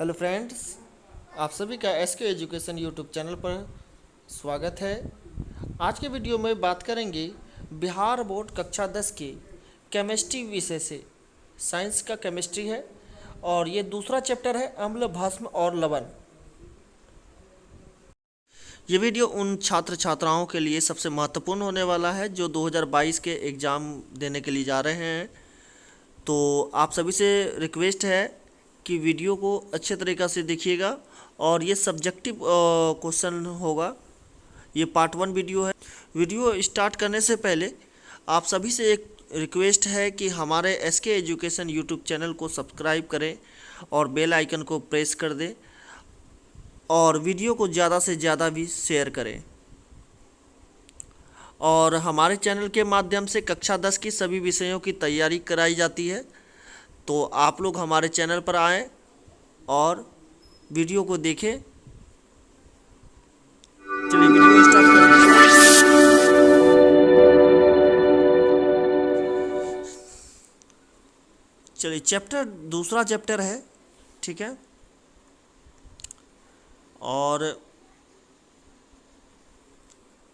Hello friends, आप सभी का एसके एजुकेशन यूट्यूब चैनल पर स्वागत है। आज के वीडियो में बात करेंगे बिहार बोर्ड कक्षा 10 के केमिस्ट्री विषय से। साइंस का केमिस्ट्री है और ये दूसरा चैप्टर है अम्ल, भस्म और लवण। ये वीडियो उन छात्र छात्राओं के लिए सबसे महत्वपूर्ण होने वाला है जो 2022 के एग्ज़ाम देने के लिए जा रहे हैं। तो आप सभी से रिक्वेस्ट है कि वीडियो को अच्छे तरीक़ा से देखिएगा और ये सब्जेक्टिव क्वेश्चन होगा। ये पार्ट 1 वीडियो है। वीडियो स्टार्ट करने से पहले आप सभी से एक रिक्वेस्ट है कि हमारे एसके एजुकेशन यूट्यूब चैनल को सब्सक्राइब करें और बेल आइकन को प्रेस कर दें और वीडियो को ज़्यादा से ज़्यादा भी शेयर करें। और हमारे चैनल के माध्यम से कक्षा 10 की सभी विषयों की तैयारी कराई जाती है। तो आप लोग हमारे चैनल पर आएँ और वीडियो को देखें। चलिए वीडियो स्टार्ट करें। चलिए दूसरा चैप्टर है, ठीक है। और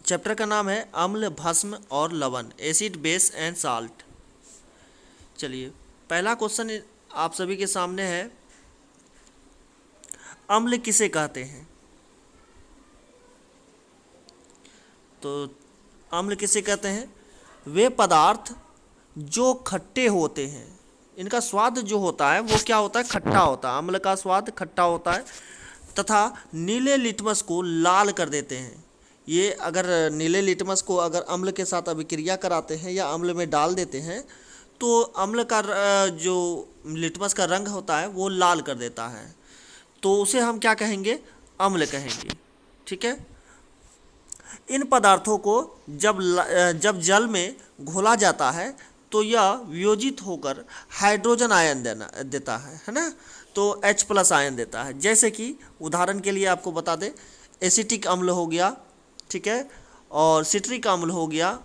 चैप्टर का नाम है अम्ल, भस्म और लवण, एसिड, बेस एंड साल्ट। चलिए पहला क्वेश्चन आप सभी के सामने है, अम्ल किसे कहते हैं? तो अम्ल किसे कहते हैं? वे पदार्थ जो खट्टे होते हैं, इनका स्वाद जो होता है वो क्या होता है? खट्टा होता है। अम्ल का स्वाद खट्टा होता है तथा नीले लिटमस को लाल कर देते हैं। ये अगर नीले लिटमस को अगर अम्ल के साथ अभिक्रिया कराते हैं या अम्ल में डाल देते हैं तो अम्ल का जो लिटमस का रंग होता है वो लाल कर देता है, तो उसे हम क्या कहेंगे? अम्ल कहेंगे, ठीक है। इन पदार्थों को जब जल में घोला जाता है तो यह वियोजित होकर हाइड्रोजन आयन देता है ना। तो H+ आयन देता है। जैसे कि उदाहरण के लिए आपको बता दें, एसिटिक अम्ल हो गया, ठीक है, और सिट्रिक अम्ल हो गया,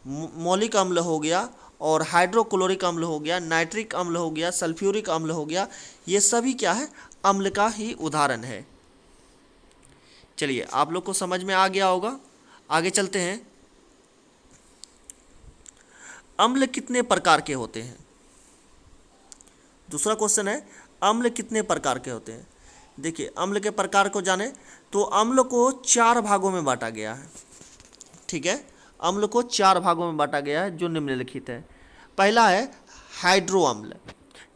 मौलिक अम्ल हो गया, और हाइड्रोक्लोरिक अम्ल हो गया, नाइट्रिक अम्ल हो गया, सल्फ्यूरिक अम्ल हो गया। ये सभी क्या है? अम्ल का ही उदाहरण है। चलिए आप लोग को समझ में आ गया होगा। आगे चलते हैं। अम्ल कितने प्रकार के होते हैं? दूसरा क्वेश्चन है, अम्ल कितने प्रकार के होते हैं? देखिए अम्ल के प्रकार को जाने तो अम्ल को 4 भागों में बांटा गया है, ठीक है। अम्ल को 4 भागों में बांटा गया है जो निम्नलिखित है। पहला है हाइड्रो अम्ल।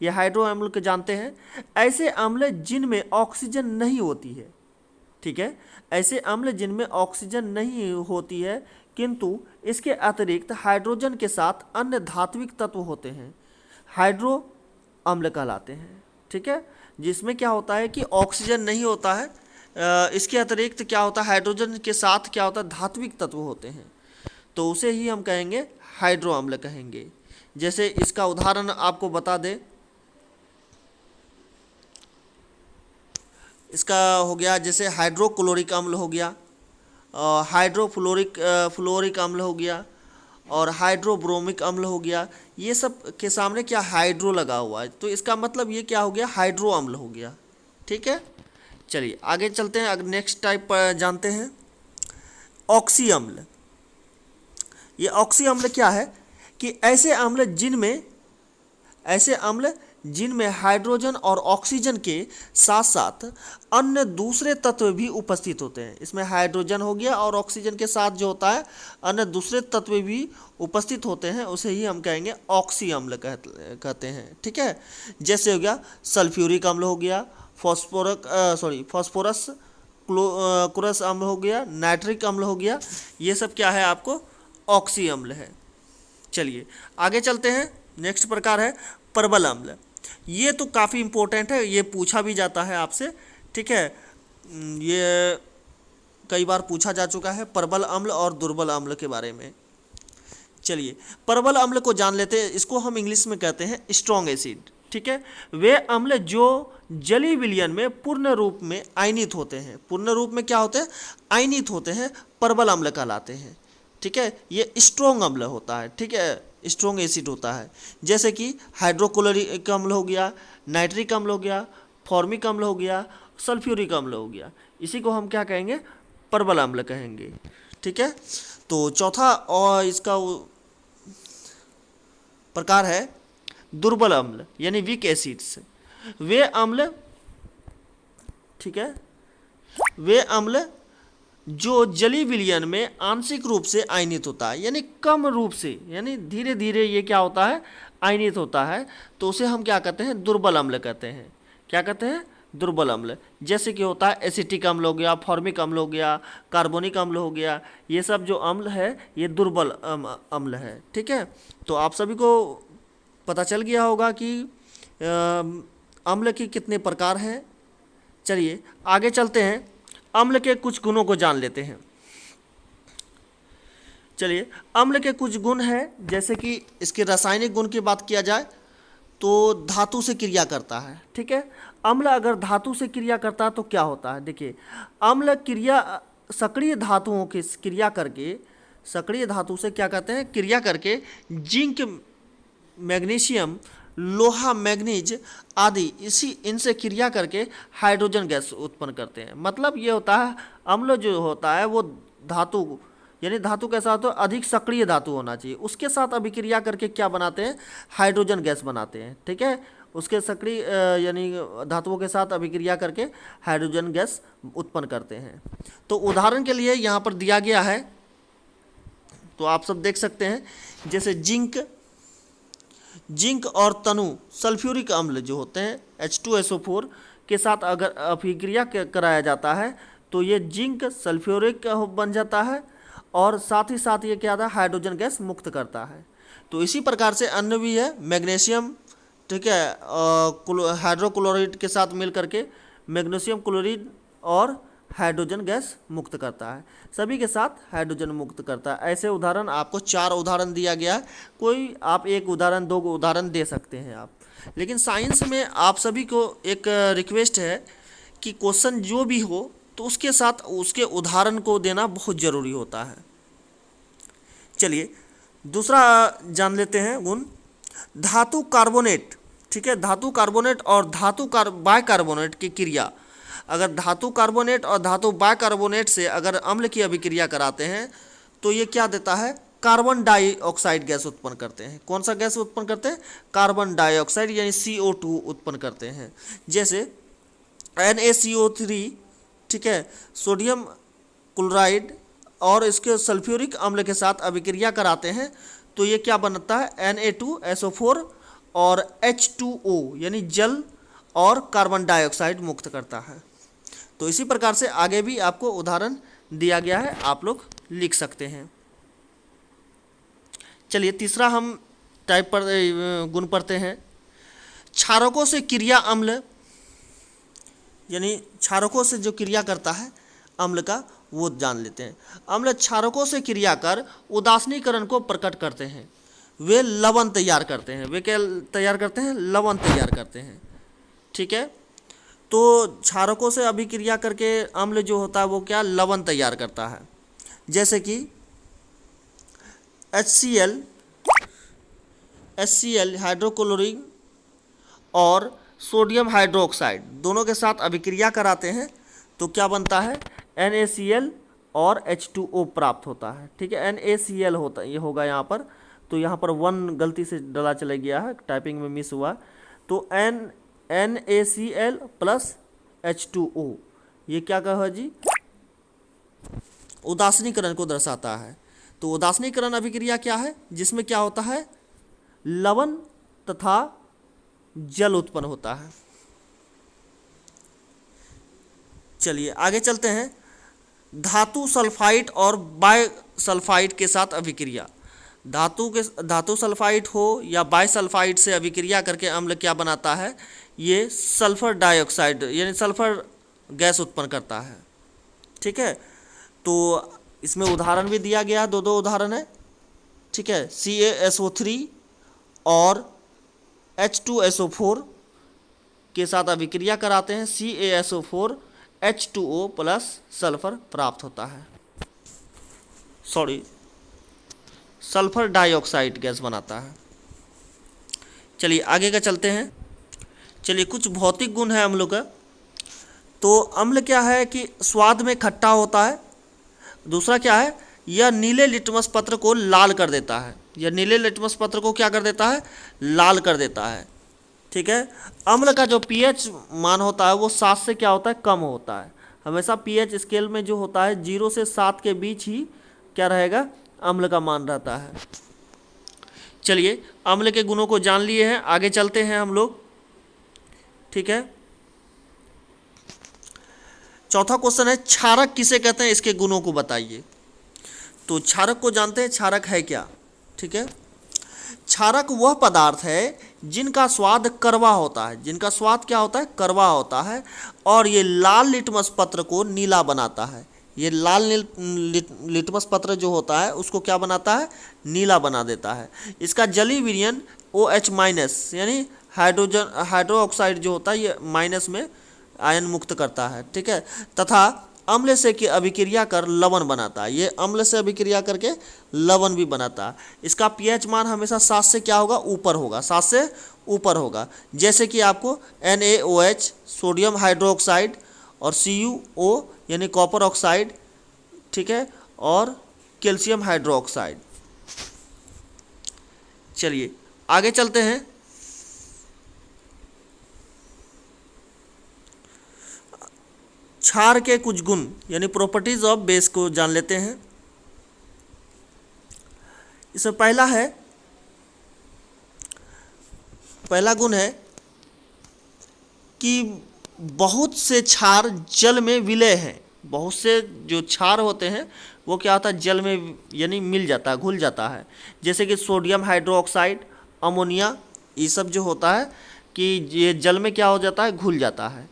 ये हाइड्रो अम्ल को जानते हैं, ऐसे अम्ल जिनमें ऑक्सीजन नहीं होती है, ठीक है। ऐसे अम्ल जिनमें ऑक्सीजन नहीं होती है किंतु इसके अतिरिक्त हाइड्रोजन के साथ अन्य धात्विक तत्व होते हैं, हाइड्रो अम्ल कहलाते हैं, ठीक है। जिसमें क्या होता है कि ऑक्सीजन नहीं होता है, इसके अतिरिक्त क्या होता है? हाइड्रोजन के साथ क्या होता है? धात्विक तत्व होते हैं, तो उसे ही हम कहेंगे हाइड्रो अम्ल कहेंगे। जैसे इसका उदाहरण आपको बता दें, इसका हो गया जैसे हाइड्रोक्लोरिक अम्ल हो गया, फ्लोरिक अम्ल हो गया और हाइड्रोब्रोमिक अम्ल हो गया। ये सब के सामने क्या हाइड्रो लगा हुआ है, तो इसका मतलब ये क्या हो गया? हाइड्रो अम्ल हो गया, ठीक है। चलिए आगे चलते हैं, अगर नेक्स्ट टाइप पर जानते हैं, ऑक्सी अम्ल। ये ऑक्सी अम्ल क्या है कि ऐसे अम्ल जिनमें हाइड्रोजन और ऑक्सीजन के साथ साथ अन्य दूसरे तत्व भी उपस्थित होते हैं। इसमें हाइड्रोजन हो गया और ऑक्सीजन के साथ जो होता है अन्य दूसरे तत्व भी उपस्थित होते हैं, उसे ही हम कहेंगे ऑक्सी अम्ल कहते हैं, ठीक है। जैसे हो गया सल्फ्यूरिक अम्ल हो गया, फॉस्फोरस क्लोरस अम्ल हो गया, नाइट्रिक अम्ल हो गया। ये सब क्या है? आपको ऑक्सी अम्ल है। चलिए आगे चलते हैं। नेक्स्ट प्रकार है प्रबल अम्ल। ये तो काफ़ी इम्पोर्टेंट है, ये पूछा भी जाता है आपसे, ठीक है। ये कई बार पूछा जा चुका है प्रबल अम्ल और दुर्बल अम्ल के बारे में। चलिए प्रबल अम्ल को जान लेते हैं। इसको हम इंग्लिश में कहते हैं स्ट्रॉन्ग एसिड, ठीक है। वे अम्ल जो जलीय विलयन में पूर्ण रूप में आयनित होते हैं, पूर्ण रूप में क्या होते हैं? आयनित होते हैं, प्रबल अम्ल कहलाते हैं, ठीक है। ये स्ट्रॉन्ग अम्ल होता है, ठीक है, स्ट्रॉन्ग एसिड होता है। जैसे कि हाइड्रोक्लोरिक अम्ल हो गया, नाइट्रिक अम्ल हो गया, फॉर्मिक अम्ल हो गया, सल्फ्यूरिक अम्ल हो गया। इसी को हम क्या कहेंगे, प्रबल अम्ल कहेंगे। ठीक है, तो चौथा और इसका प्रकार है दुर्बल अम्ल यानी वीक एसिड्स। वे अम्ल, ठीक है, वे अम्ल जो जलीय विलयन में आंशिक रूप से आयनित होता है, यानी कम रूप से, यानी धीरे धीरे ये क्या होता है, आयनित होता है, तो उसे हम क्या कहते हैं, दुर्बल अम्ल कहते हैं। क्या कहते हैं, दुर्बल अम्ल। जैसे कि होता है एसिटिक अम्ल हो गया, फॉर्मिक अम्ल हो गया, कार्बोनिक अम्ल हो गया, ये सब जो अम्ल है ये दुर्बल अम्ल है। ठीक है, तो आप सभी को पता चल गया होगा कि अम्ल के कितने प्रकार हैं। चलिए आगे चलते हैं, अम्ल के कुछ गुणों को जान लेते हैं। चलिए, अम्ल के कुछ गुण हैं, जैसे कि इसके रासायनिक गुण की बात किया जाए तो धातु से क्रिया करता है। ठीक है, अम्ल अगर धातु से क्रिया करता है तो क्या होता है, देखिए, अम्ल क्रिया सक्रिय धातुओं की क्रिया करके, सक्रिय धातु से क्या कहते हैं, क्रिया करके जिंक, मैग्नीशियम, लोहा, मैग्नीज आदि इनसे क्रिया करके हाइड्रोजन गैस उत्पन्न करते हैं। मतलब ये होता है, अम्ल जो होता है वो धातु, यानी धातु कैसा होता है, अधिक सक्रिय धातु होना चाहिए, उसके साथ अभिक्रिया करके क्या बनाते हैं, हाइड्रोजन गैस बनाते हैं। ठीक है, उसके सक्रिय यानी धातुओं के साथ अभिक्रिया करके हाइड्रोजन गैस उत्पन्न करते हैं। तो उदाहरण के लिए यहाँ पर दिया गया है, तो आप सब देख सकते हैं, जैसे जिंक और तनु सल्फ्यूरिक अम्ल जो होते हैं H2SO4 के साथ अगर अभिक्रिया कराया जाता है तो ये जिंक सल्फ्यूरिक बन जाता है, और साथ ही साथ ये क्या होता है, हाइड्रोजन गैस मुक्त करता है। तो इसी प्रकार से अन्य भी है, मैग्नीशियम, ठीक है, हाइड्रोक्लोराइड के साथ मिल करके मैग्नीशियम क्लोराइड और हाइड्रोजन गैस मुक्त करता है, सभी के साथ हाइड्रोजन मुक्त करता है। ऐसे उदाहरण आपको 4 उदाहरण दिया गया है, कोई आप 1 उदाहरण 2 उदाहरण दे सकते हैं आप। लेकिन साइंस में आप सभी को एक रिक्वेस्ट है कि क्वेश्चन जो भी हो तो उसके साथ उसके उदाहरण को देना बहुत ज़रूरी होता है। चलिए दूसरा जान लेते हैं गुण, धातु कार्बोनेट। ठीक है, धातु कार्बोनेट और धातु बाइकार्बोनेट की क्रिया, अगर धातु कार्बोनेट और धातु बाइकार्बोनेट से अगर अम्ल की अभिक्रिया कराते हैं तो ये क्या देता है, कार्बन डाइऑक्साइड गैस उत्पन्न करते हैं। कौन सा गैस उत्पन्न करते हैं, कार्बन डाइऑक्साइड यानी CO2 उत्पन्न करते हैं। जैसे NaCO3, ठीक है, सोडियम क्लोराइड और इसके सल्फ्यूरिक अम्ल के साथ अभिक्रिया कराते हैं तो ये क्या बनता है, Na2SO4 और H2O यानी जल और कार्बन डाइऑक्साइड मुक्त करता है। तो इसी प्रकार से आगे भी आपको उदाहरण दिया गया है, आप लोग लिख सकते हैं। चलिए तीसरा हम टाइप पर गुण पढ़ते हैं, क्षारकों से क्रिया अम्ल, यानी क्षारकों से जो क्रिया करता है अम्ल का वो जान लेते हैं। अम्ल क्षारकों से क्रिया कर उदासीनीकरण को प्रकट करते हैं, वे लवण तैयार करते हैं। वे क्या तैयार करते हैं, लवण तैयार करते हैं। ठीक है, तो क्षारकों से अभिक्रिया करके अम्ल जो होता है वो क्या, लवण तैयार करता है। जैसे कि HCl हाइड्रोक्लोरिन और सोडियम हाइड्रोक्साइड दोनों के साथ अभिक्रिया कराते हैं तो क्या बनता है, NaCl और H2O प्राप्त होता है। ठीक है, NaCl होता ये होगा यहाँ पर, तो यहाँ पर 1 गलती से डला चला गया है, टाइपिंग में मिस हुआ, तो NaCl प्लस H2O ये क्या कहा जी, उदासीनीकरण को दर्शाता है। तो उदासीनीकरण अभिक्रिया क्या है, जिसमें क्या होता है, लवण तथा जल उत्पन्न होता है। चलिए आगे चलते हैं, धातु सल्फाइड और बाइसल्फाइड के साथ अभिक्रिया। धातु सल्फाइड हो या बाइसल्फाइड से अभिक्रिया करके अम्ल क्या बनाता है, ये सल्फर डाइऑक्साइड यानी सल्फर गैस उत्पन्न करता है। ठीक है, तो इसमें उदाहरण भी दिया गया, 2 उदाहरण है। ठीक है, CaSO3 और H2SO4 के साथ अभिक्रिया कराते हैं, CaSO4 H2O प्लस सल्फर प्राप्त होता है, सल्फर डाइऑक्साइड गैस बनाता है। चलिए आगे का चलते हैं, चलिए, कुछ भौतिक गुण है अम्लों का। तो अम्ल क्या है कि स्वाद में खट्टा होता है। दूसरा क्या है, यह नीले लिटमस पत्र को लाल कर देता है। यह नीले लिटमस पत्र को क्या कर देता है, लाल कर देता है। ठीक है। अम्ल का जो पीएच मान होता है वो 7 से क्या होता है, कम होता है। हमेशा पीएच स्केल में जो होता है 0 से 7 के बीच ही क्या रहेगा, अम्ल का मान रहता है। चलिए, अम्ल के गुणों को जान लिए हैं, आगे चलते हैं हम लोग। ठीक है। चौथा क्वेश्चन है, क्षारक किसे कहते हैं, इसके गुणों को बताइए। तो क्षारक को जानते हैं, क्षारक है क्या। ठीक है। क्षारक वह पदार्थ है जिनका स्वाद कड़वा होता है। जिनका स्वाद क्या होता है, कड़वा होता है, और ये लाल लिटमस पत्र को नीला बनाता है। ये लाल लिटमस पत्र जो होता है उसको क्या बनाता है, नीला बना देता है। इसका जलीय विलयन OH- यानी हाइड्रो ऑक्साइड जो होता है ये माइनस में आयन मुक्त करता है। ठीक है। तथा अम्ल से की अभिक्रिया कर लवण बनाता है। ये अम्ल से अभिक्रिया करके लवण भी बनाता है। इसका पीएच मान हमेशा 7 से क्या होगा, ऊपर होगा, 7 से ऊपर होगा। जैसे कि आपको NaOH सोडियम हाइड्रोक्साइड और CuO यानी कॉपर ऑक्साइड, ठीक है, और कैल्शियम हाइड्रोक्साइड। चलिए आगे चलते हैं। क्षार के कुछ गुण यानी प्रॉपर्टीज ऑफ बेस को जान लेते हैं। इसमें पहला गुण है कि बहुत से क्षार जल में विलय हैं। बहुत से जो क्षार होते हैं वो क्या होता है, जल में यानी मिल जाता है, घुल जाता है। जैसे कि सोडियम हाइड्रोक्साइड, अमोनिया, ये सब जो होता है कि ये जल में क्या हो जाता है, घुल जाता है।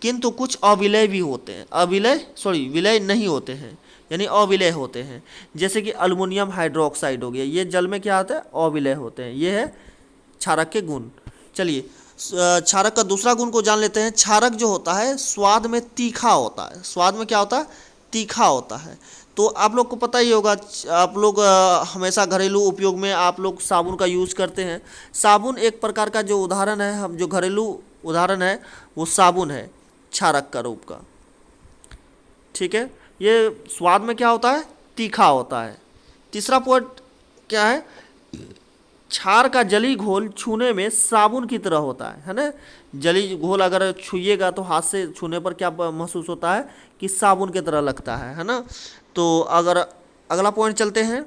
किंतु कुछ अविलय भी होते हैं, विलय नहीं होते हैं, यानी अविलय होते हैं। जैसे कि अल्युमिनियम हाइड्रोक्साइड हो गया, ये जल में क्या होता है, अविलय होते हैं। ये है क्षारक के गुण। चलिए क्षारक का दूसरा गुण को जान लेते हैं। क्षारक जो होता है स्वाद में तीखा होता है। स्वाद में क्या होता है, तीखा होता है। तो आप लोग को पता ही होगा, आप लोग हमेशा घरेलू उपयोग में आप लोग साबुन का यूज़ करते हैं। साबुन एक प्रकार का जो उदाहरण है, हम जो घरेलू उदाहरण है वो साबुन है, क्षारक का रूप का। ठीक है। ये स्वाद में क्या होता है, तीखा होता है। तीसरा पॉइंट क्या है, क्षार का जली घोल छूने में साबुन की तरह होता है ना। जली घोल अगर छुइएगा तो हाथ से छूने पर क्या महसूस होता है कि साबुन की तरह लगता है ना। तो अगर अगला पॉइंट चलते हैं।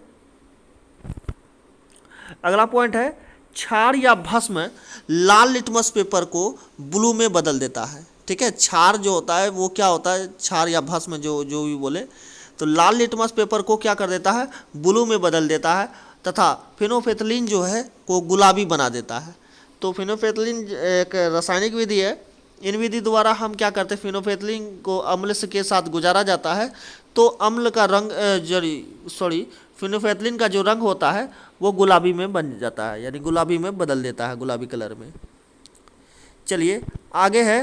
अगला पॉइंट है, क्षार या भस्म लाल लिटमस पेपर को ब्लू में बदल देता है। ठीक है। क्षार जो होता है वो क्या होता है, क्षार या भस्म जो भी बोले, तो लाल लिटमस पेपर को क्या कर देता है, ब्लू में बदल देता है। तथा फिनोल्फथलीन जो है को गुलाबी बना देता है। तो फिनोल्फथलीन एक रासायनिक विधि है। इन विधि द्वारा हम क्या करते हैं, फिनोल्फथलीन को अम्ल के साथ गुजारा जाता है तो अम्ल का रंग फिनोल्फथलीन का जो रंग होता है वो गुलाबी में बन जाता है, यानी गुलाबी में बदल देता है, गुलाबी कलर में। चलिए आगे है,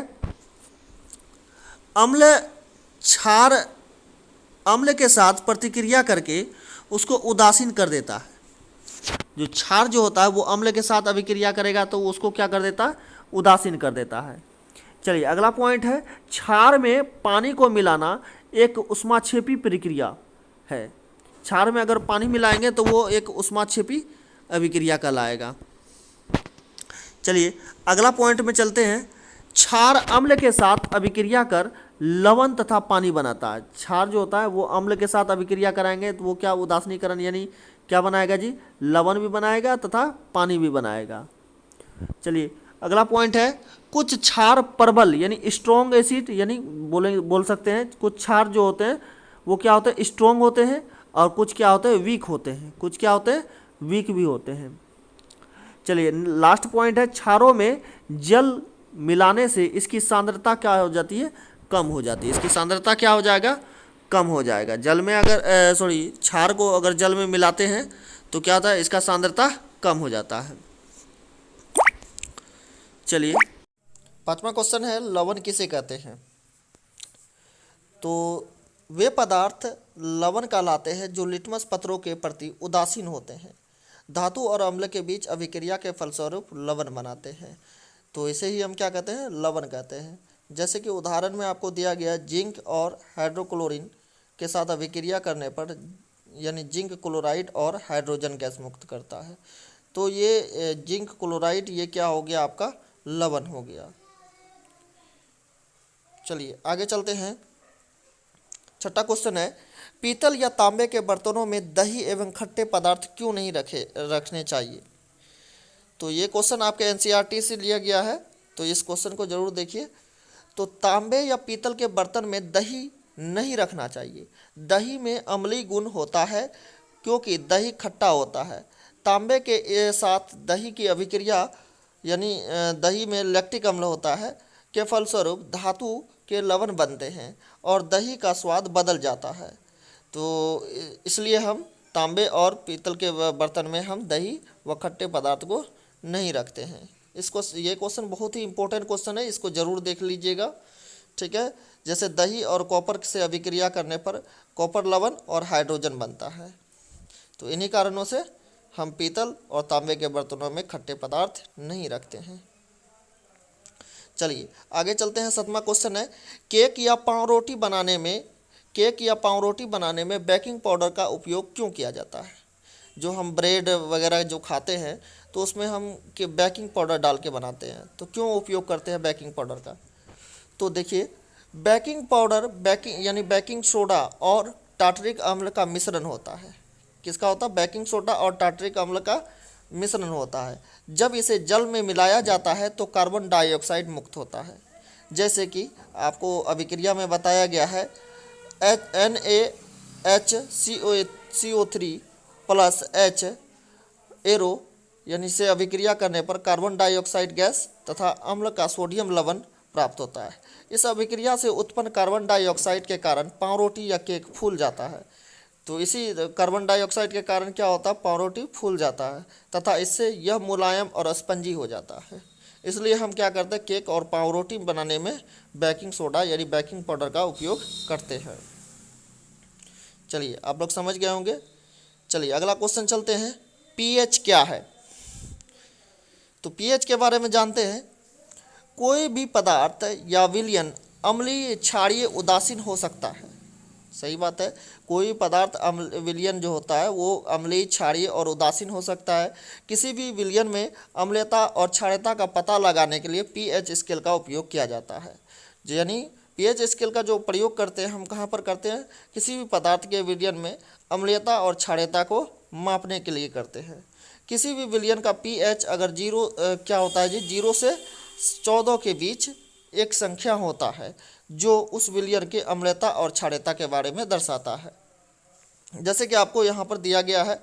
अम्ल के साथ प्रतिक्रिया करके उसको उदासीन कर देता है। जो क्षार जो होता है वो अम्ल के साथ अभिक्रिया करेगा तो उसको क्या कर देता है, उदासीन कर देता है। चलिए अगला पॉइंट है, क्षार में पानी को मिलाना एक ऊष्माक्षेपी प्रक्रिया है। क्षार में अगर पानी मिलाएंगे तो वो एक ऊष्माक्षेपी अभिक्रिया कहलाएगा। चलिए अगला पॉइंट में चलते हैं। क्षार अम्ल के साथ अभिक्रिया कर लवण तथा पानी बनाता है। क्षार जो होता है वो अम्ल के साथ अभिक्रिया कराएंगे तो वो क्या उदासीनीकरण यानी क्या बनाएगा जी, लवण भी बनाएगा तथा पानी भी बनाएगा। चलिए अगला पॉइंट है, कुछ क्षार प्रबल यानी स्ट्रॉन्ग एसिड यानी बोल सकते हैं, कुछ क्षार जो होते हैं वो क्या होते हैं, स्ट्रॉन्ग होते हैं, और कुछ क्या होते हैं, वीक होते हैं। कुछ क्या होते हैं, वीक भी होते हैं। चलिए लास्ट पॉइंट है, क्षारों में जल मिलाने से इसकी सांद्रता क्या हो जाती है, कम हो जाती है। इसकी सांद्रता क्या हो जाएगा, कम हो जाएगा। जल में अगर क्षार को अगर जल में मिलाते हैं तो क्या होता है, इसका सांद्रता कम हो जाता है। चलिए पांचवा क्वेश्चन है, लवण किसे कहते हैं। तो वे पदार्थ लवण कहलाते हैं जो लिटमस पत्रों के प्रति उदासीन होते हैं, धातु और अम्ल के बीच अभिक्रिया के फलस्वरूप लवण बनाते हैं। तो इसे ही हम क्या कहते हैं, लवण कहते हैं। जैसे कि उदाहरण में आपको दिया गया जिंक और हाइड्रोक्लोरीन के साथ अभिक्रिया करने पर यानी जिंक क्लोराइड और हाइड्रोजन गैस मुक्त करता है। तो ये जिंक क्लोराइड ये क्या हो गया, आपका लवण हो गया। चलिए आगे चलते हैं। छठा क्वेश्चन है, पीतल या तांबे के बर्तनों में दही एवं खट्टे पदार्थ क्यों नहीं रखने चाहिए। तो ये क्वेश्चन आपके एनसीईआरटी से लिया गया है, तो इस क्वेश्चन को जरूर देखिए। तो तांबे या पीतल के बर्तन में दही नहीं रखना चाहिए। दही में अम्लीय गुण होता है क्योंकि दही खट्टा होता है। तांबे के साथ दही की अभिक्रिया यानी दही में लैक्टिक अम्ल होता है के फलस्वरूप धातु के लवण बनते हैं और दही का स्वाद बदल जाता है। तो इसलिए हम तांबे और पीतल के बर्तन में हम दही व खट्टे पदार्थ को नहीं रखते हैं। इसको ये क्वेश्चन बहुत ही इंपॉर्टेंट क्वेश्चन है, इसको ज़रूर देख लीजिएगा। ठीक है, जैसे दही और कॉपर से अभिक्रिया करने पर कॉपर लवण और हाइड्रोजन बनता है। तो इन्हीं कारणों से हम पीतल और तांबे के बर्तनों में खट्टे पदार्थ नहीं रखते हैं। चलिए आगे चलते हैं। 7वां क्वेश्चन है, केक या पाव रोटी बनाने में बेकिंग पाउडर का उपयोग क्यों किया जाता है। जो हम ब्रेड वगैरह जो खाते हैं तो उसमें हम बेकिंग पाउडर डाल के बनाते हैं, तो क्यों उपयोग करते हैं बेकिंग पाउडर का। तो देखिए, बेकिंग पाउडर यानी बेकिंग सोडा और टार्टरिक अम्ल का मिश्रण होता है। किसका होता है, बेकिंग सोडा और टार्टरिक अम्ल का मिश्रण होता है। जब इसे जल में मिलाया जाता है तो कार्बन डाइऑक्साइड मुक्त होता है। जैसे कि आपको अभिक्रिया में बताया गया है, NaHCO3 प्लस H एरो यानी से अभिक्रिया करने पर कार्बन डाइऑक्साइड गैस तथा अम्ल का सोडियम लवण प्राप्त होता है। इस अभिक्रिया से उत्पन्न कार्बन डाइऑक्साइड के कारण पावरोटी या केक फूल जाता है। तो इसी कार्बन डाइऑक्साइड के कारण क्या होता है, पावरोटी फूल जाता है तथा इससे यह मुलायम और स्पंजी हो जाता है। इसलिए हम क्या करते हैं, केक और पावरोटी बनाने में बेकिंग सोडा यानी बेकिंग पाउडर का उपयोग करते हैं। चलिए आप लोग समझ गए होंगे। चलिए अगला क्वेश्चन चलते हैं, पीएच क्या है। तो पीएच के बारे में जानते हैं। कोई भी पदार्थ या विलयन अम्लीय, क्षारीय, उदासीन हो सकता है। सही बात है, कोई पदार्थ विलयन जो होता है वो अम्लीय, क्षारीय और उदासीन हो सकता है। किसी भी विलयन में अम्लता और क्षारीयता का पता लगाने के लिए पीएच स्केल का उपयोग किया जाता है। यानी पीएच स्केल का जो प्रयोग करते हैं हम कहाँ पर करते हैं, किसी भी पदार्थ के विलयन में अम्लता और क्षारीयता को मापने के लिए करते हैं। किसी भी विलयन का पीएच अगर क्या होता है जी, 0 से 14 के बीच एक संख्या होता है जो उस विलयन के अम्लता और क्षारीयता के बारे में दर्शाता है। जैसे कि आपको यहाँ पर दिया गया है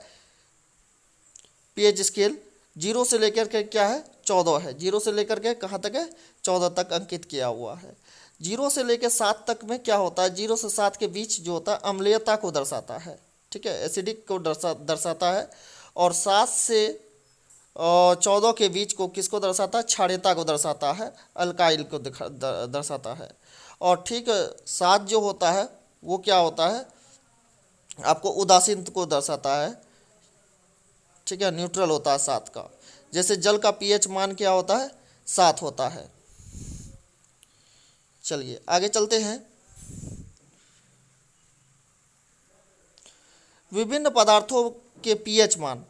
पीएच स्केल 0 से लेकर के क्या है, 14 है। 0 से लेकर के कहाँ तक है, 14 तक अंकित किया हुआ है। 0 से लेकर 7 तक में क्या होता है, 0 से 7 के बीच जो होता है अम्लीयता को दर्शाता है। ठीक है, एसिडिक को दर्शाता है। और 7 से 14 के बीच को किसको दर्शाता है, क्षारीयता को दर्शाता है, अल्काइल को दर्शाता है। और ठीक 7 जो होता है वो क्या होता है, आपको उदासीन को दर्शाता है। ठीक है, न्यूट्रल होता है 7 का। जैसे जल का पीएच मान क्या होता है, 7 होता है। चलिए आगे चलते हैं। विभिन्न पदार्थों के पीएच मान,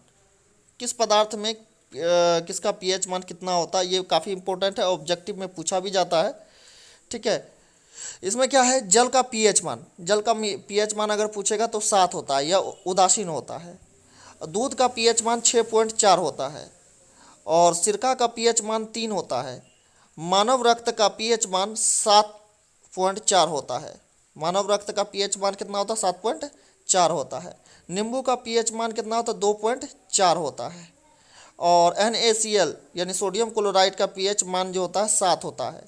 किस पदार्थ में किसका पीएच मान कितना होता है, ये काफ़ी इंपॉर्टेंट है, ऑब्जेक्टिव में पूछा भी जाता है। ठीक है, इसमें क्या है, जल का पीएच मान अगर पूछेगा तो 7 होता है या उदासीन होता है। दूध का पीएच मान 6.4 होता है और सिरका का पीएच मान 3 होता है। मानव रक्त का पीएच मान 7.4 होता है। मानव रक्त का पीएच मान कितना होता है, 7.4 होता है। नींबू का पीएच मान कितना होता है, 2.4 होता है। और NaCl यानी सोडियम क्लोराइड का पीएच मान जो होता है 7 होता है।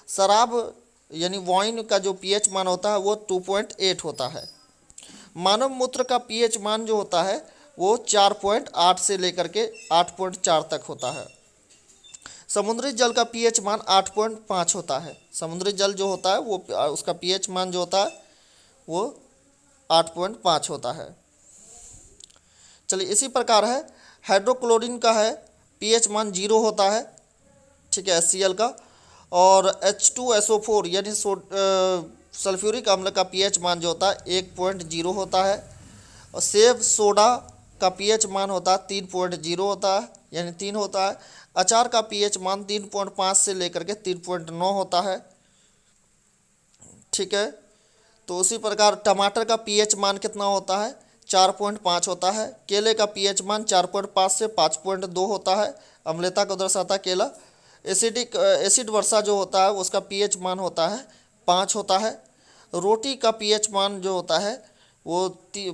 शराब यानी वाइन का जो पीएच मान होता है वो 2.8 होता है। मानव मूत्र का पीएच मान जो होता है वो 4.8 से लेकर के 8.4 तक होता है। समुद्री जल का पीएच मान 8.5 होता है। समुद्री जल जो होता है वो उसका पीएच मान जो होता है वो 8.5 होता है। चलिए इसी प्रकार है, हाइड्रोक्लोरीन का है पीएच मान 0 होता है। ठीक है, HCl का। और H2SO4 यानी सल्फ्यूरिक अम्ल का पीएच मान जो होता है 1.0 होता है। और सेव सोडा का पीएच मान होता है 3.0 होता है, यानी 3 होता है। अचार का पीएच मान 3.5 से लेकर के 3.9 होता है, ठीक है। तो उसी प्रकार टमाटर का पीएच मान कितना होता है, 4.5 होता है। केले का पीएच मान 4.5 से 5.2 होता है, अम्लता को दर्शाता है केला। एसिड वर्षा जो होता है उसका पीएच मान होता है 5 होता है। रोटी का पीएच मान जो होता है वो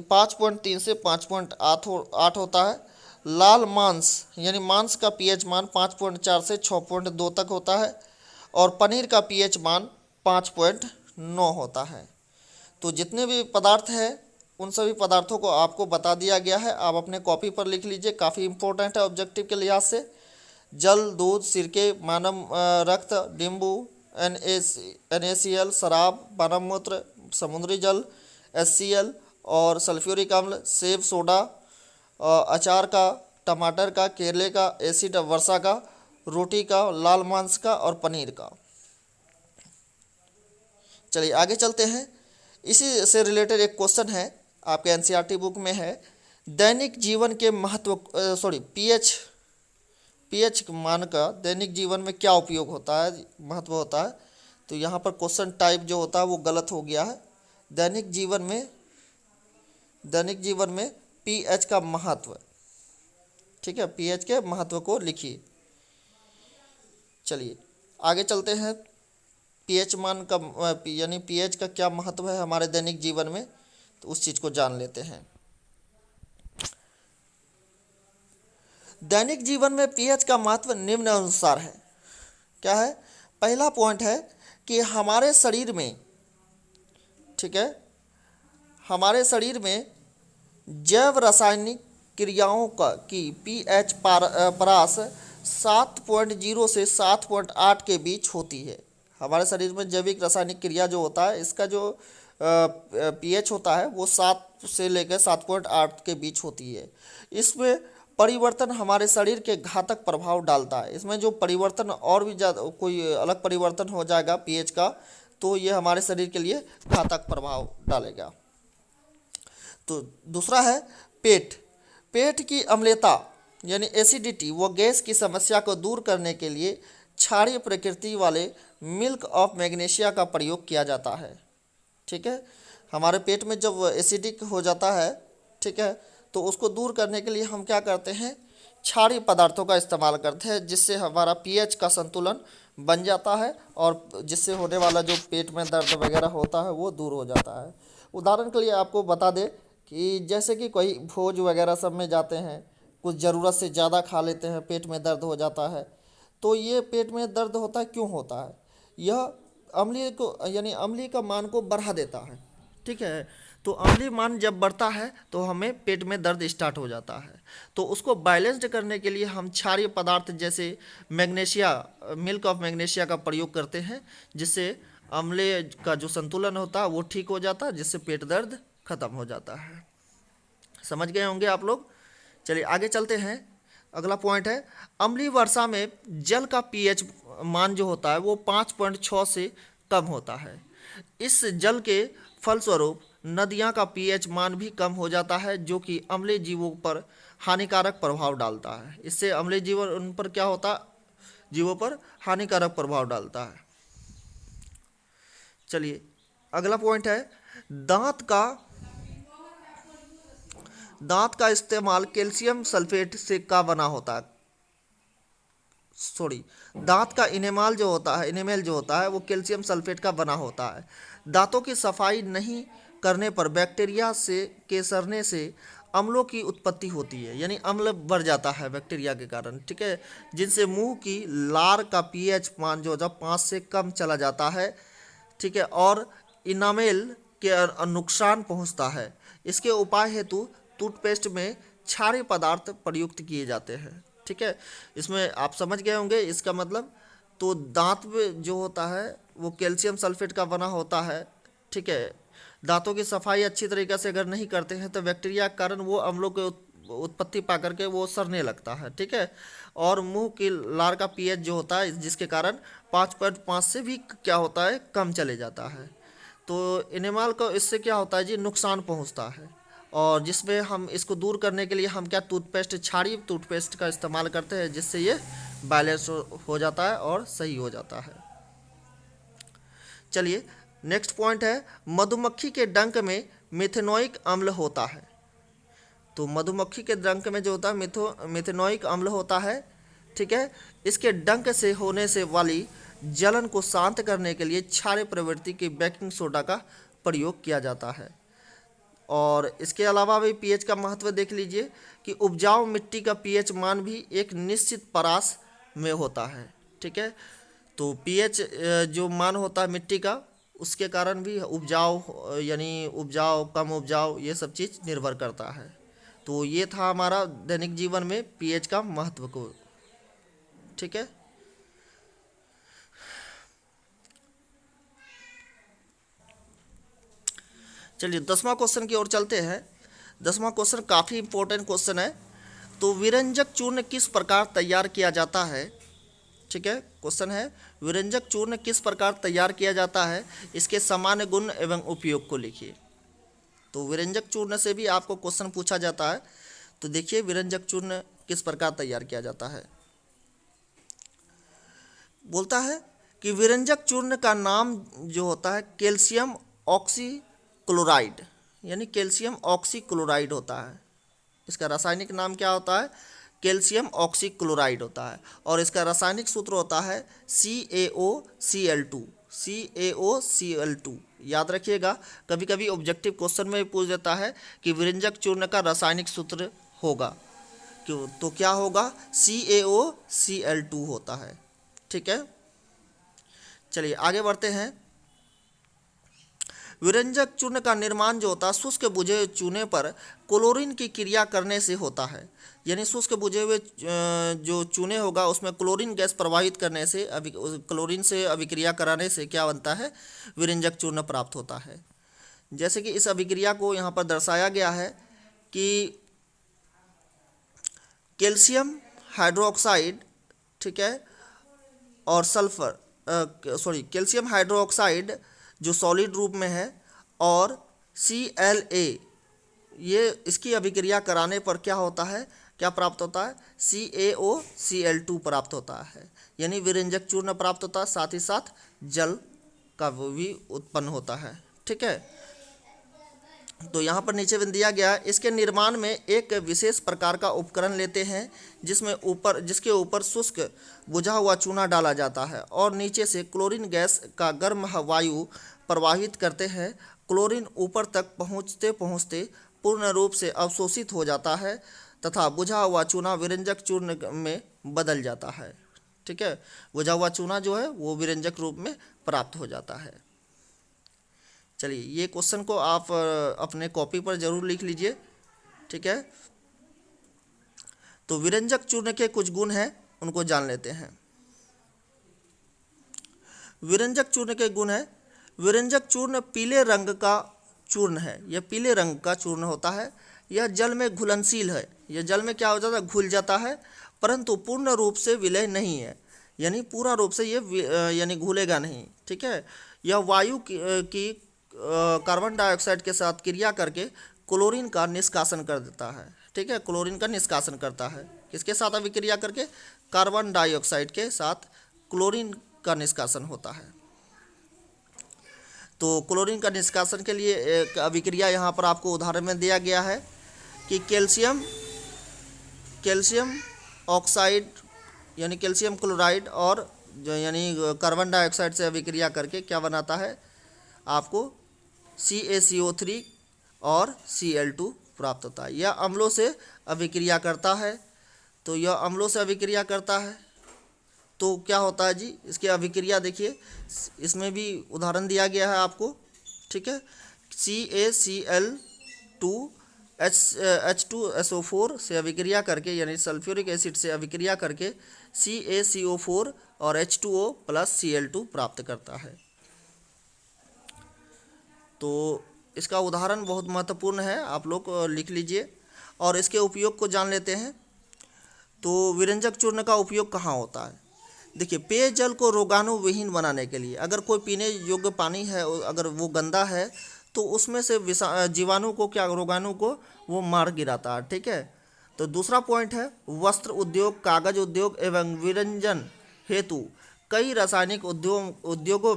5.3 से 5.8 होता है। लाल मांस यानी मांस का पीएच मान 5.4 से 6.2 तक होता है। और पनीर का पीएच मान 5.9 होता है। तो जितने भी पदार्थ हैं उन सभी पदार्थों को आपको बता दिया गया है, आप अपने कॉपी पर लिख लीजिए, काफ़ी इंपॉर्टेंट है ऑब्जेक्टिव के लिहाज से। जल, दूध, सिरके, मानव रक्त, नींबू, NaCl, शराब, मानव मूत्र, समुद्री जल, HCl और सल्फ्यूरिक अम्ल, सेब, सोडा, अचार का, टमाटर का, केले का, एसिड वर्षा का, रोटी का, लाल मांस का और पनीर का। चलिए आगे चलते हैं। इसी से रिलेटेड एक क्वेश्चन है, आपके NCERT बुक में है, दैनिक जीवन के महत्व पीएच मान का दैनिक जीवन में क्या उपयोग होता है, महत्व होता है। तो यहाँ पर क्वेश्चन टाइप जो होता है वो गलत हो गया है। दैनिक जीवन में पीएच का महत्व, ठीक है, पीएच के महत्व को लिखिए। चलिए आगे चलते हैं। पीएच मान का यानी पीएच का क्या महत्व है हमारे दैनिक जीवन में, तो उस चीज़ को जान लेते हैं। दैनिक जीवन में पीएच का महत्व निम्न अनुसार है। क्या है? पहला पॉइंट है कि हमारे शरीर में, ठीक है, हमारे शरीर में जैव रासायनिक क्रियाओं की पीएच परास 7.0 से 7.8 के बीच होती है। हमारे शरीर में जैविक रासायनिक क्रिया जो होता है इसका जो पीएच होता है वो 7 से लेकर 7.8 के बीच होती है। इसमें परिवर्तन हमारे शरीर के घातक प्रभाव डालता है। इसमें जो परिवर्तन और भी ज़्यादा कोई अलग परिवर्तन हो जाएगा पीएच का, तो ये हमारे शरीर के लिए घातक प्रभाव डालेगा। तो दूसरा है पेट की अम्लता यानी एसिडिटी व गैस की समस्या को दूर करने के लिए क्षारीय प्रकृति वाले मिल्क ऑफ मैग्नीशिया का प्रयोग किया जाता है। ठीक है, हमारे पेट में जब एसिडिक हो जाता है, ठीक है, तो उसको दूर करने के लिए हम क्या करते हैं, क्षारीय पदार्थों का इस्तेमाल करते हैं, जिससे हमारा पीएच का संतुलन बन जाता है और जिससे होने वाला जो पेट में दर्द वगैरह होता है वो दूर हो जाता है। उदाहरण के लिए आपको बता दें कि जैसे कि कोई भोज वगैरह सब में जाते हैं, कुछ ज़रूरत से ज़्यादा खा लेते हैं, पेट में दर्द हो जाता है। तो ये पेट में दर्द होता है, क्यों होता है? यह अम्लीय को यानी अम्लीय का मान को बढ़ा देता है। ठीक है, तो अम्लीय मान जब बढ़ता है तो हमें पेट में दर्द स्टार्ट हो जाता है। तो उसको बैलेंस्ड करने के लिए हम क्षारीय पदार्थ जैसे मैग्नीशिया, मिल्क ऑफ मैग्नीशिया का प्रयोग करते हैं, जिससे अम्लीय का जो संतुलन होता है वो ठीक हो जाता है, जिससे पेट दर्द खत्म हो जाता है। समझ गए होंगे आप लोग। चलिए आगे चलते हैं। अगला पॉइंट है, अम्लीय वर्षा में जल का पीएच मान जो होता है वो 5.6 से कम होता है। इस जल के फलस्वरूप नदियां का पीएच मान भी कम हो जाता है, जो कि अम्लीय जीवों पर हानिकारक प्रभाव डालता है। इससे अम्लीय जीवन उन पर क्या होता है, जीवों पर हानिकारक प्रभाव डालता है। चलिए अगला पॉइंट है, दांत का इस्तेमाल कैल्शियम सल्फेट से का बना होता है। दांत का इनेमल जो होता है वो कैल्शियम सल्फेट का बना होता है। दांतों की सफाई नहीं करने पर बैक्टीरिया के सड़ने से अम्लों की उत्पत्ति होती है, यानी अम्ल बढ़ जाता है बैक्टीरिया के कारण। ठीक है, जिनसे मुंह की लार का पीएच मान जो 5 से कम चला जाता है। ठीक है, और इनामेल के नुकसान पहुंचता है। इसके उपाय हेतु टूथपेस्ट में क्षारीय पदार्थ प्रयुक्त किए जाते हैं। ठीक है, इसमें आप समझ गए होंगे इसका मतलब। तो दांत में जो होता है वो कैल्शियम सल्फेट का बना होता है। ठीक है, दांतों की सफाई अच्छी तरीके से अगर नहीं करते हैं तो बैक्टीरिया के कारण वो अम्लों के उत्पत्ति पा करके वो सड़ने लगता है, ठीक है। और मुंह की लार का पीएच जो होता है, जिसके कारण 5.5 से भी क्या होता है, कम चले जाता है। तो एनिमल को इससे क्या होता है जी, नुकसान पहुंचता है। और जिसमें हम इसको दूर करने के लिए हम क्या टूथपेस्ट, क्षारीय टूथपेस्ट का इस्तेमाल करते हैं, जिससे ये बैलेंस हो जाता है और सही हो जाता है। चलिए नेक्स्ट पॉइंट है, मधुमक्खी के डंक में मिथेनोइक अम्ल होता है। तो मधुमक्खी के डंक में जो होता है मिथेनोइक अम्ल होता है, ठीक है। इसके डंक से होने से वाली जलन को शांत करने के लिए क्षारीय प्रवृत्ति की बेकिंग सोडा का प्रयोग किया जाता है। और इसके अलावा भी पीएच का महत्व देख लीजिए कि उपजाऊ मिट्टी का पीएच मान भी एक निश्चित परास में होता है, ठीक है। तो पीएच जो मान होता है मिट्टी का, उसके कारण भी उपजाऊ यानी उपजाऊ कम उपजाऊ ये सब चीज़ निर्भर करता है। तो ये था हमारा दैनिक जीवन में पीएच का महत्व को, ठीक है। चलिए 10वां क्वेश्चन की ओर चलते हैं। 10वां क्वेश्चन काफ़ी इंपॉर्टेंट क्वेश्चन है। तो विरंजक चूर्ण किस प्रकार तैयार किया जाता है, ठीक है। क्वेश्चन है, विरंजक चूर्ण किस प्रकार तैयार किया जाता है, इसके सामान्य गुण एवं उपयोग को लिखिए। तो विरंजक चूर्ण से भी आपको क्वेश्चन पूछा जाता है। तो देखिए विरंजक चूर्ण किस प्रकार तैयार किया जाता है। बोलता है कि विरंजक चूर्ण का नाम जो होता है कैल्शियम ऑक्सीक्लोराइड, यानी कैल्शियम ऑक्सीक्लोराइड होता है। इसका रासायनिक नाम क्या होता है, कैल्शियम ऑक्सीक्लोराइड होता है। और इसका रासायनिक सूत्र होता है CaOCl2, CaOCl2। याद रखिएगा, कभी कभी ऑब्जेक्टिव क्वेश्चन में भी पूछ देता है कि विरंजक चूर्ण का रासायनिक सूत्र होगा क्यों, तो क्या होगा, CaOCl2 होता है, ठीक है। चलिए आगे बढ़ते हैं। विरंजक चूर्ण का निर्माण जो होता है शुष्क बुझे हुए चूने पर क्लोरीन की क्रिया करने से होता है। यानी शुष्क बुझे हुए जो चूने होगा उसमें क्लोरीन गैस प्रवाहित करने से, क्लोरीन से अभिक्रिया कराने से क्या बनता है, विरंजक चूर्ण प्राप्त होता है। जैसे कि इस अभिक्रिया को यहाँ पर दर्शाया गया है कि कैल्शियम हाइड्रोक्साइड, ठीक है, और सल्फर कैल्शियम हाइड्रोक्साइड जो सॉलिड रूप में है, और Cla, ये इसकी अभिक्रिया कराने पर क्या होता है, क्या प्राप्त होता है, CaOCl2 प्राप्त होता है। यानी विरंजक चूर्ण प्राप्त होता है, साथ ही साथ जल का भी उत्पन्न होता है, ठीक है। तो यहाँ पर नीचे में दिया गया है, इसके निर्माण में एक विशेष प्रकार का उपकरण लेते हैं जिसके ऊपर शुष्क बुझा हुआ चूना डाला जाता है और नीचे से क्लोरीन गैस का गर्म वायु प्रवाहित करते हैं। क्लोरीन ऊपर तक पहुँचते पहुँचते पूर्ण रूप से अवशोषित हो जाता है तथा बुझा हुआ चूना विरंजक चूर्ण में बदल जाता है, ठीक है। बुझा हुआ चूना जो है वो विरंजक रूप में प्राप्त हो जाता है। चलिए ये क्वेश्चन को आप अपने कॉपी पर जरूर लिख लीजिए, ठीक है। तो विरंजक चूर्ण के कुछ गुण हैं, उनको जान लेते हैं। विरंजक चूर्ण के गुण है, विरंजक चूर्ण पीले रंग का चूर्ण है। यह पीले रंग का चूर्ण होता है। यह जल में घुलनशील है। यह जल में क्या हो जाता है, घुल जाता है, परंतु पूर्ण रूप से विलय नहीं है। यानी पूरा रूप से ये यानी घुलेगा नहीं, ठीक है। यह वायु की कार्बन डाइऑक्साइड के साथ क्रिया करके क्लोरीन का निष्कासन कर देता है, ठीक है। क्लोरीन का निष्कासन करता है, किसके साथ अभिक्रिया करके, कार्बन डाइऑक्साइड के साथ क्लोरीन का निष्कासन होता है। तो क्लोरीन का निष्कासन के लिए एक अभिक्रिया यहाँ पर आपको उदाहरण में दिया गया है कि कैल्शियम ऑक्साइड यानी कैल्शियम क्लोराइड और यानी कार्बन डाइऑक्साइड से अभिक्रिया करके क्या बनाता है, आपको CaCO3 और Cl2 प्राप्त होता है। यह अम्लों से अभिक्रिया करता है। तो यह अम्लों से अभिक्रिया करता है तो क्या होता है जी, इसकी अभिक्रिया देखिए, इसमें भी उदाहरण दिया गया है आपको, ठीक है। CaCl2 H2SO4 से अभिक्रिया करके यानी सल्फ्यूरिक एसिड से अभिक्रिया करके CaCO4 और H2O प्लस Cl2 प्राप्त करता है। तो इसका उदाहरण बहुत महत्वपूर्ण है, आप लोग लिख लीजिए। और इसके उपयोग को जान लेते हैं। तो विरंजक चूर्ण का उपयोग कहाँ होता है? देखिए, पेयजल को रोगाणु विहीन बनाने के लिए, अगर कोई पीने योग्य पानी है अगर वो गंदा है तो उसमें से जीवाणु को क्या, रोगाणु को वो मार गिराता है। ठीक है। तो दूसरा पॉइंट है वस्त्र उद्योग, कागज उद्योग एवं विरंजन हेतु कई रासायनिक उद्योगों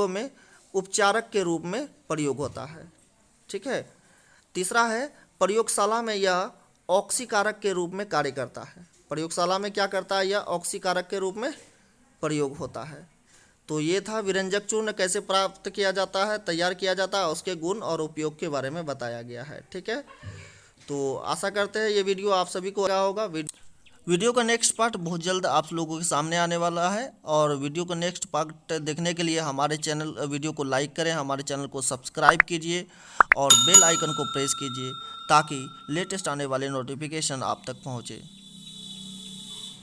में उपचारक के रूप में प्रयोग होता है। ठीक है। तीसरा है प्रयोगशाला में यह ऑक्सीकारक के रूप में कार्य करता है। प्रयोगशाला में क्या करता है? यह ऑक्सीकारक के रूप में प्रयोग होता है। तो ये था विरंजक चूर्ण कैसे प्राप्त किया जाता है, तैयार किया जाता है, उसके गुण और उपयोग के बारे में बताया गया है। ठीक है। तो आशा करते हैं ये वीडियो आप सभी को अच्छा होगा। वीडियो का नेक्स्ट पार्ट बहुत जल्द आप लोगों के सामने आने वाला है, और वीडियो का नेक्स्ट पार्ट देखने के लिए हमारे वीडियो को लाइक करें, हमारे चैनल को सब्सक्राइब कीजिए और बेल आइकन को प्रेस कीजिए ताकि लेटेस्ट आने वाले नोटिफिकेशन आप तक पहुँचे।